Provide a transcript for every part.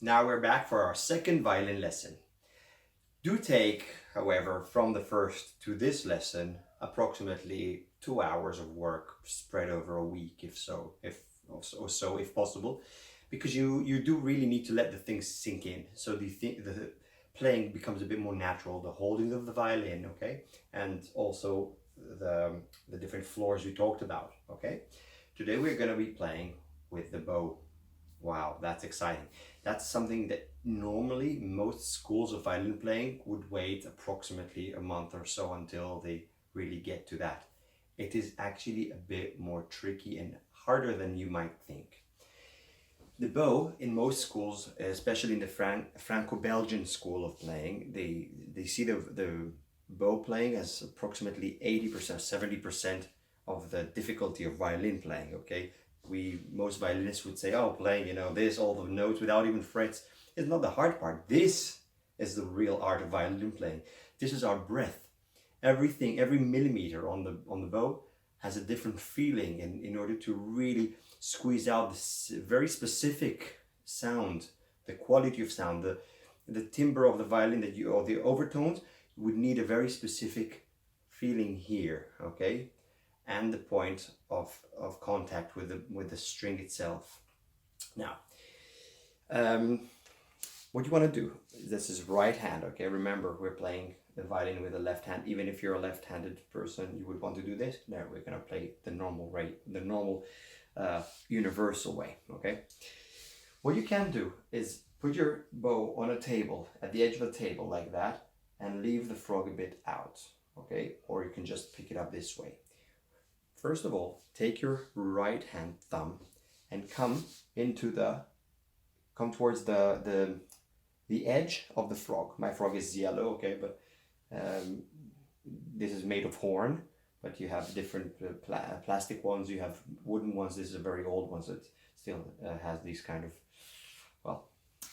Now we're back for our second violin lesson. Do take, however, from the first to this lesson, approximately 2 hours of work spread over a week, if possible, because you do really need to let the things sink in. So the playing becomes a bit more natural, the holding of the violin, okay, and also the different floors we talked about, okay. Today we're going to be playing with the bow. Wow, that's exciting. That's something that normally most schools of violin playing would wait approximately a month or so until they really get to that. It is actually a bit more tricky and harder than you might think. The bow in most schools, especially in the Franco-Belgian school of playing, they see the bow playing as approximately 80%, 70% of the difficulty of violin playing, okay? Most violinists would say, oh, playing, this, all the notes without even frets is not the hard part. This is the real art of violin playing. This is our breath. Everything, every millimeter on the bow has a different feeling in order to really squeeze out this very specific sound, the quality of sound, the timbre of the violin or the overtones, you would need a very specific feeling here, okay? And the point of contact with the string itself. Now, what you want to do, this is right hand, okay? Remember, we're playing the violin with the left hand. Even if you're a left-handed person, you would want to do this. No, we're going to play the normal universal way, okay? What you can do is put your bow on a table, at the edge of the table like that, and leave the frog a bit out, okay? Or you can just pick it up this way. First of all, take your right hand thumb and come towards the edge of the frog. My frog is yellow, okay, but this is made of horn, but you have different plastic ones, you have wooden ones. This is a very old one, so it still has these kind of, well,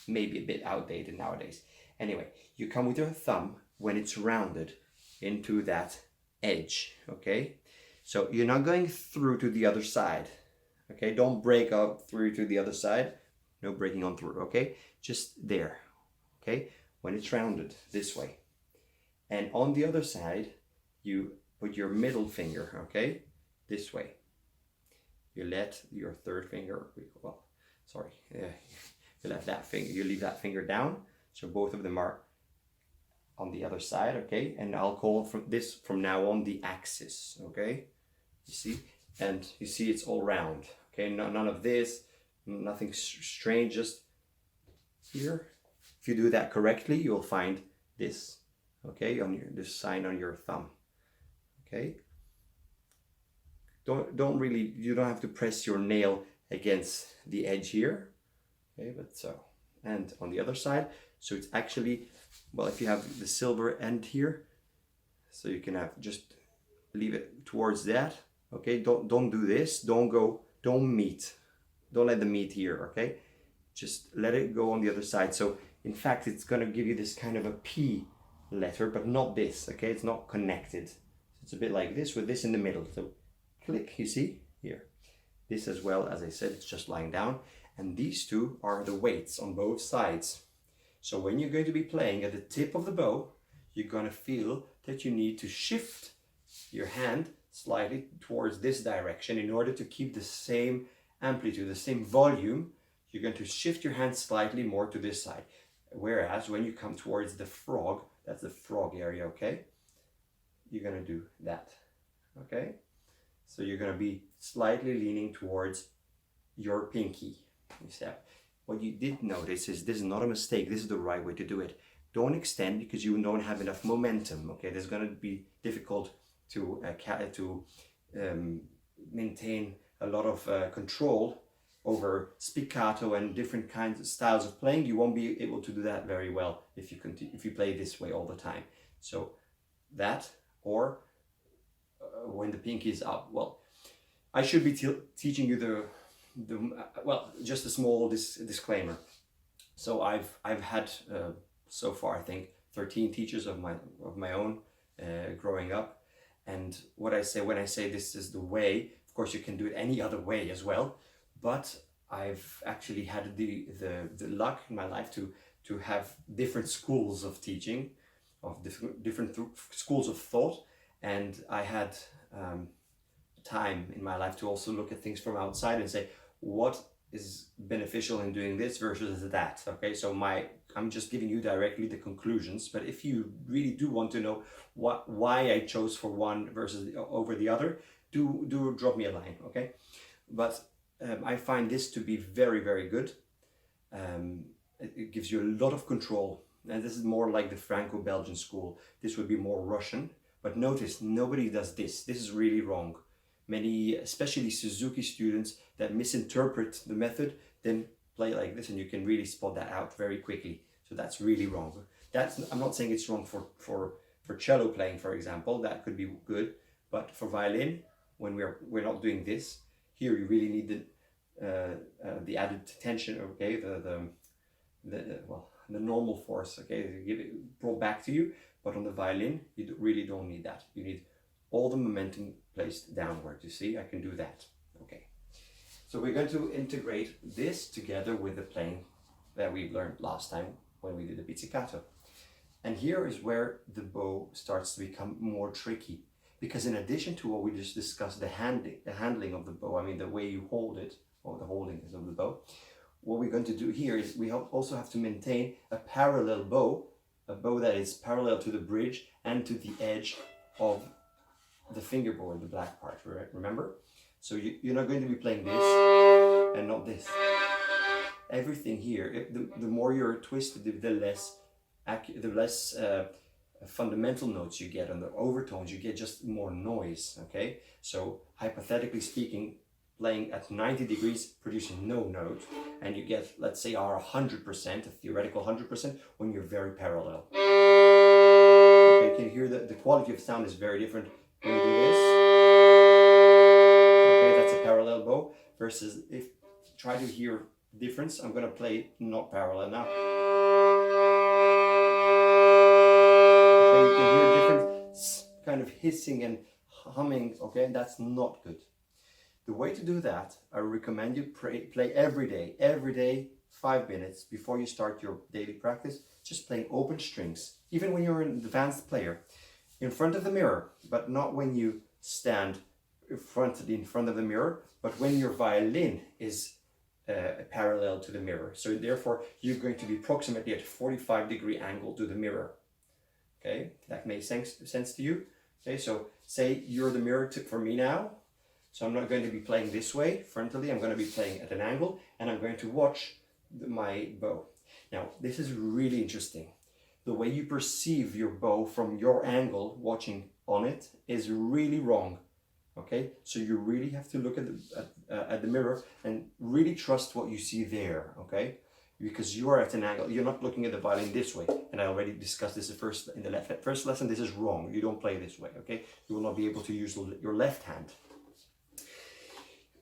maybe a bit outdated nowadays. Anyway, you come with your thumb when it's rounded into that edge, okay? So you're not going through to the other side, okay? Don't break out through to the other side. No breaking on through, okay? Just there, okay? When it's rounded this way. And on the other side, you put your middle finger, okay? This way. You let your third finger, you let that finger, you leave that finger down. So both of them are on the other side, okay? And I'll call from now on the axis, okay? You see? And you see it's all round, okay? None of this, nothing strange, just here. If you do that correctly, you'll find this, okay? This sign on your thumb, okay? You don't have to press your nail against the edge here, okay? But so, and on the other side, so it's actually, well, if you have the silver end here, so you can just leave it towards that, okay? Don't do this, don't let the meet here, okay? Just let it go on the other side. So in fact, it's gonna give you this kind of a P letter, but not this, okay? It's not connected. It's a bit like this with this in the middle. So click, you see here. This as well, as I said, it's just lying down. And these two are the weights on both sides. So when you're going to be playing at the tip of the bow, you're gonna feel that you need to shift your hand slightly towards this direction in order to keep the same amplitude, the same volume. You're going to shift your hand slightly more to this side. Whereas when you come towards the frog, that's the frog area, okay? You're gonna do that, okay? So you're gonna be slightly leaning towards your pinky. What you did notice is this is not a mistake. This is the right way to do it. Don't extend because you don't have enough momentum, okay? This is gonna be difficult to maintain a lot of control over spiccato and different kinds of styles of playing. You won't be able to do that very well if you play this way all the time. So that, or when the pinky is up. Well, I should be teaching you well, just a small disclaimer. So I've had so far, I think, 13 teachers of my own growing up. And what I say when I say this is the way, of course you can do it any other way as well, but I've actually had the luck in my life to have different schools of teaching, of different schools of thought, and I had time in my life to also look at things from outside and say what is beneficial in doing this versus that. Okay, so I'm just giving you directly the conclusions, but if you really do want to know why I chose for one versus over the other, do drop me a line. Okay, but I find this to be very, very good. It gives you a lot of control, and this is more like the Franco-Belgian school. This would be more Russian, but notice nobody does this. This is really wrong. Many, especially Suzuki students, that misinterpret the method, then play like this, and you can really spot that out very quickly. So that's really wrong. I'm not saying it's wrong for cello playing, for example. That could be good, but for violin, when we're not doing this, here you really need the added tension. Okay, the normal force. Okay, to give it brought back to you. But on the violin, you really don't need that. You need all the momentum placed downward. You see, I can do that. Okay. So we're going to integrate this together with the playing that we learned last time when we did the pizzicato. And here is where the bow starts to become more tricky. Because in addition to what we just discussed, the handling of the bow, I mean the way you hold it, or the holding of the bow, what we're going to do here is we also have to maintain a parallel bow, a bow that is parallel to the bridge and to the edge of the fingerboard, the black part, right? Remember? So you're not going to be playing this and not this. Everything here, the more you're twisted, the less fundamental notes you get, and the overtones you get just more noise. Okay, so hypothetically speaking, playing at 90 degrees, producing no note, and you get, let's say, our 100%, a theoretical 100%, when you're very parallel. Okay, you can hear the quality of sound is very different when you do this. Okay, that's a parallel bow, versus if try to hear difference, I'm going to play not parallel now. Okay, you can hear different kind of hissing and humming. Okay, that's not good. The way to do that, I recommend you play every day, 5 minutes before you start your daily practice, just playing open strings, even when you're an advanced player, in front of the mirror, but not when you stand in front of the mirror, but when your violin is parallel to the mirror. So therefore, you're going to be approximately at a 45-degree angle to the mirror. Okay, that makes sense to you? Okay, so say you're the mirror for me now. So I'm not going to be playing this way frontally, I'm going to be playing at an angle, and I'm going to watch my bow. Now, this is really interesting. The way you perceive your bow from your angle, watching on it, is really wrong. Okay, so you really have to look at the mirror and really trust what you see there. Okay, because you are at an angle, you're not looking at the violin this way. And I already discussed this in the first lesson. This is wrong. You don't play this way. Okay, you will not be able to use your left hand.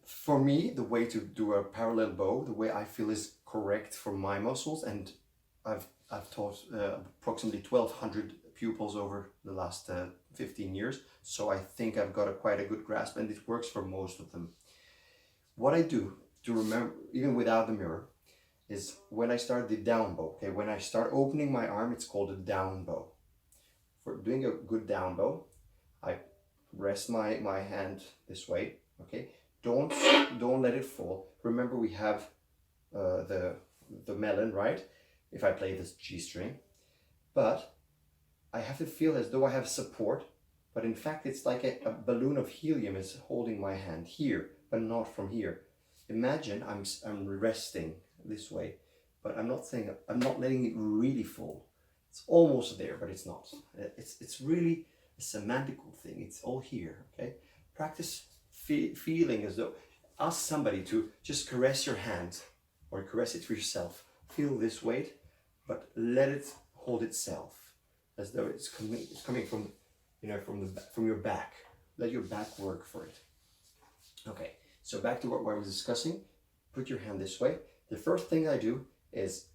For me, the way to do a parallel bow, the way I feel is correct for my muscles, and I've taught approximately 1,200 pupils over the last 15 years, so I think I've got quite a good grasp, and it works for most of them. What I do to remember, even without the mirror, is when I start the down bow. Okay, when I start opening my arm, it's called a down bow. For doing a good down bow, I rest my hand this way. Okay. Don't let it fall. Remember, we have the melon, right? If I play this G string, but I have to feel as though I have support, but in fact it's like a balloon of helium is holding my hand here, but not from here. Imagine I'm resting this way, but I'm not letting it really fall. It's almost there, but it's not. It's really a semantical thing. It's all here. Okay, practice feeling as though, ask somebody to just caress your hand or caress it for yourself. Feel this weight, but let it hold itself as though it's coming from, from your back. Let your back work for it. Okay, so back to what I was discussing. Put your hand this way. The first thing I do is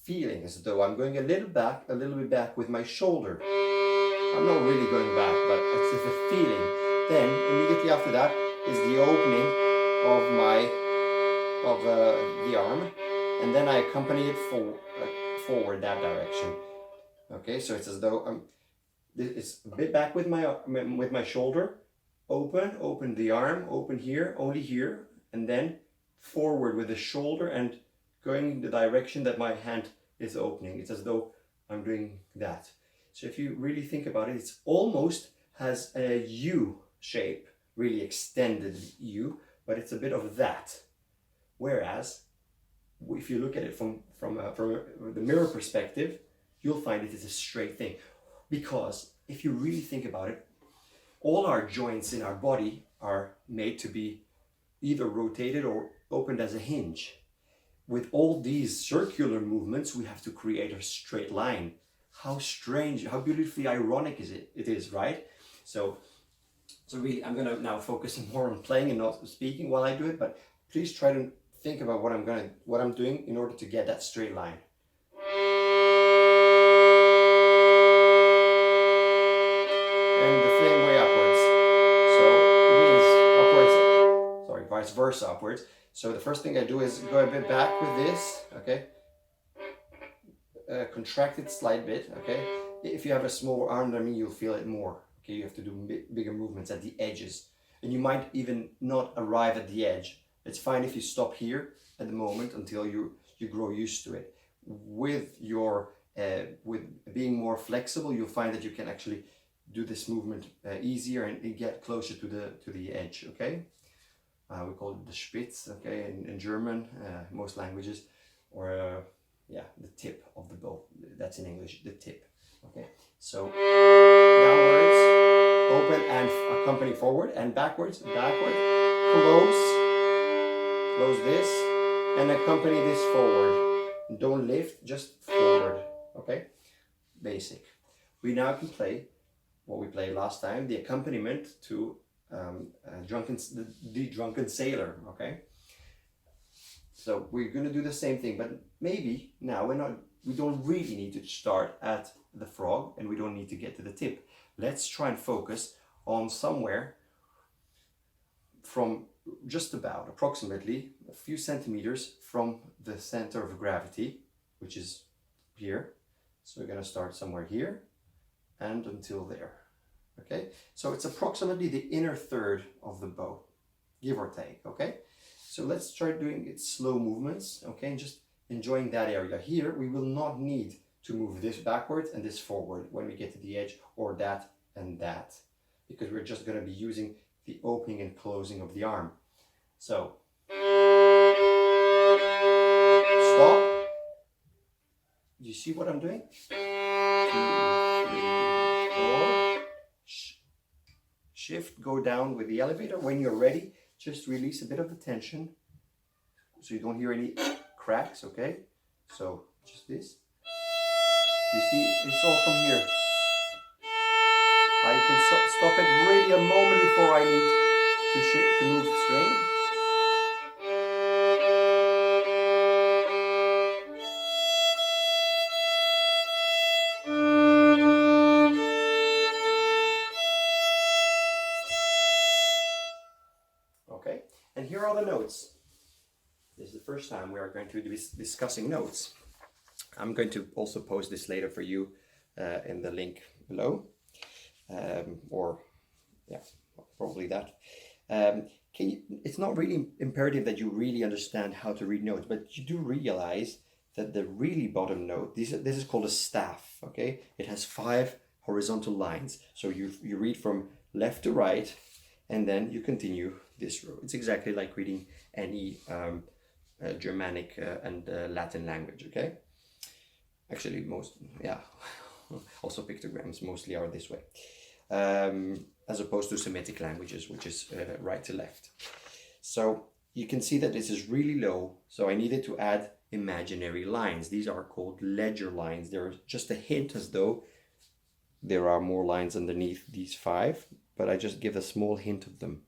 feeling as though I'm going a little bit back with my shoulder. I'm not really going back, but it's just a feeling. Then, immediately after that, is the opening of my of the arm, and then I accompany it forward that direction. Okay, so it's as though it's a bit back with my shoulder, open the arm, open here, only here, and then forward with the shoulder and going in the direction that my hand is opening. It's as though I'm doing that. So if you really think about it, it's almost has a U shape, really extended U, but it's a bit of that. Whereas if you look at it from the mirror perspective, you'll find it is a straight thing. Because if you really think about it, all our joints in our body are made to be either rotated or opened as a hinge. With all these circular movements, we have to create a straight line. How strange, how beautifully ironic it is, right? So I'm going to now focus more on playing and not speaking while I do it, but please try to think about what I'm doing in order to get that straight line. And the flame way upwards. So it means upwards, sorry, vice versa upwards. So the first thing I do is go a bit back with this, okay? Contract it slight bit, okay? If you have a smaller arm than me, you'll feel it more. Okay, you have to do bigger movements at the edges. And you might even not arrive at the edge. It's fine if you stop here at the moment until you grow used to it. With being more flexible, you'll find that you can actually do this movement easier and get closer to the edge, okay? We call it the Spitz, okay, in German, most languages, or yeah, the tip of the bow. That's in English, the tip, okay? So downwards, open and accompany forward, and backwards, close this, and accompany this forward. Don't lift, just forward, okay? Basic. We now can play what we played last time, the accompaniment to the Drunken Sailor, okay? So we're going to do the same thing, but maybe now we don't really need to start at the frog, and we don't need to get to the tip. Let's try and focus on somewhere from just about approximately a few centimeters from the center of gravity, which is here. So we're going to start somewhere here and until there. Okay, so it's approximately the inner third of the bow, give or take. Okay, so let's try doing it slow movements. Okay, and just enjoying that area. Here we will not need to move this backwards and this forward when we get to the edge, or that and that, because we're just going to be using the opening and closing of the arm. So stop. You see what I'm doing? 2, 3, 4. Shift, go down with the elevator. When you're ready, just release a bit of the tension so you don't hear any cracks, okay? So just this. You see, it's all from here. I can stop it really a moment before I need to move string. Okay, and here are the notes. This is the first time we are going to be discussing notes. I'm going to also post this later for you in the link below. Or yeah, probably that. It's not really imperative that you really understand how to read notes, but you do realize that the really bottom note, this is called a staff, okay? It has 5 horizontal lines. So you read from left to right, and then you continue this row. It's exactly like reading any Germanic and Latin language, okay? Actually, also pictograms mostly are this way. As opposed to Semitic languages, which is right to left. So you can see that this is really low, so I needed to add imaginary lines. These are called ledger lines. They're just a hint as though there are more lines underneath these 5, but I just give a small hint of them.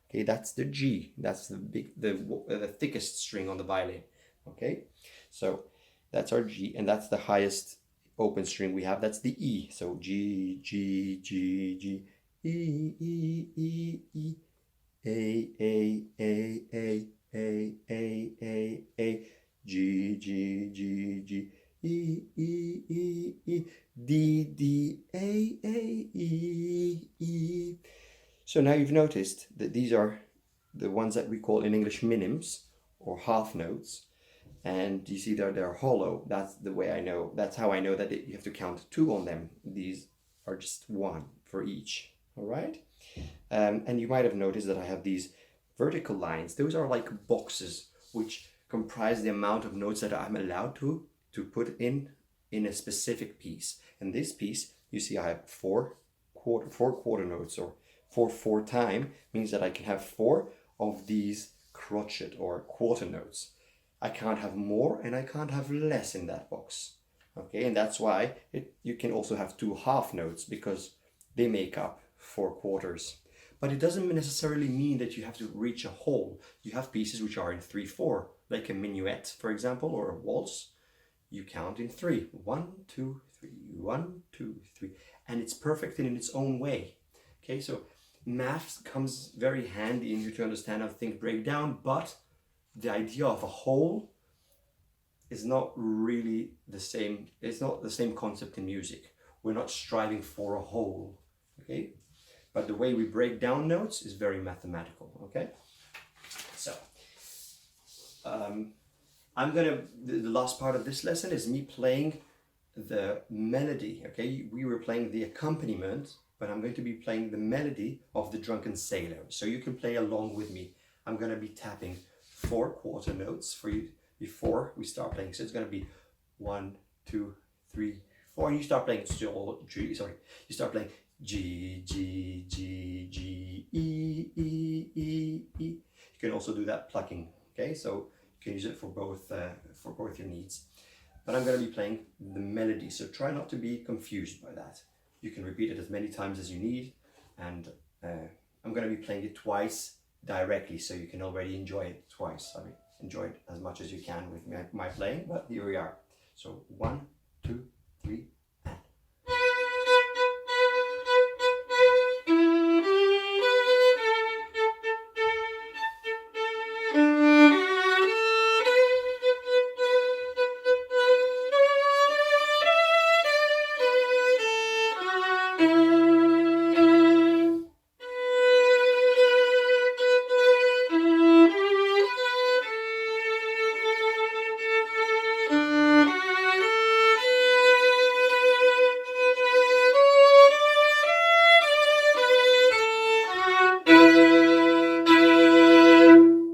Okay, that's the G. That's the thickest string on the violin. Okay, so that's our G, and that's the highest open string we have. That's the E. So G, G, G, G, E, E, E, E, A, A, A, A, G, G, G, G, E, E, E, E, D, D, A, E. So now you've noticed that these are the ones that we call in English minims or half notes. And you see they're hollow. That's the way I know. That's how I know that you have to count 2 on them. These are just 1 for each. All right. And you might have noticed that I have these vertical lines. Those are like boxes which comprise the amount of notes that I'm allowed to put in a specific piece. And this piece, you see, I have 4 quarter notes, or 4 time means that I can have 4 of these crotchet or quarter notes. I can't have more and I can't have less in that box. Okay, and that's why you can also have 2 half notes, because they make up 4 quarters. But it doesn't necessarily mean that you have to reach a whole. You have pieces which are in 3/4, like a minuet, for example, or a waltz. You count in 3. 1, 2, 3, 1, 2, 3. And it's perfect in its own way. Okay, so math comes very handy in you to understand how things break down, but the idea of a whole is not really the same. It's not the same concept in music. We're not striving for a whole, okay? But the way we break down notes is very mathematical, okay? So, the last part of this lesson is me playing the melody, okay? We were playing the accompaniment, but I'm going to be playing the melody of the Drunken Sailor. So you can play along with me. I'm going to be tapping 4 quarter notes for you before we start playing. So it's going to be 1, 2, 3, 4. And you start playing you start playing G, G, G, G, E, E, E, E. You can also do that plucking, okay? So you can use it for both your needs. But I'm going to be playing the melody, so try not to be confused by that. You can repeat it as many times as you need, and I'm going to be playing it twice directly, so you can already enjoy it twice. I mean, enjoy it as much as you can with my playing, but here we are. So 1, 2, 3,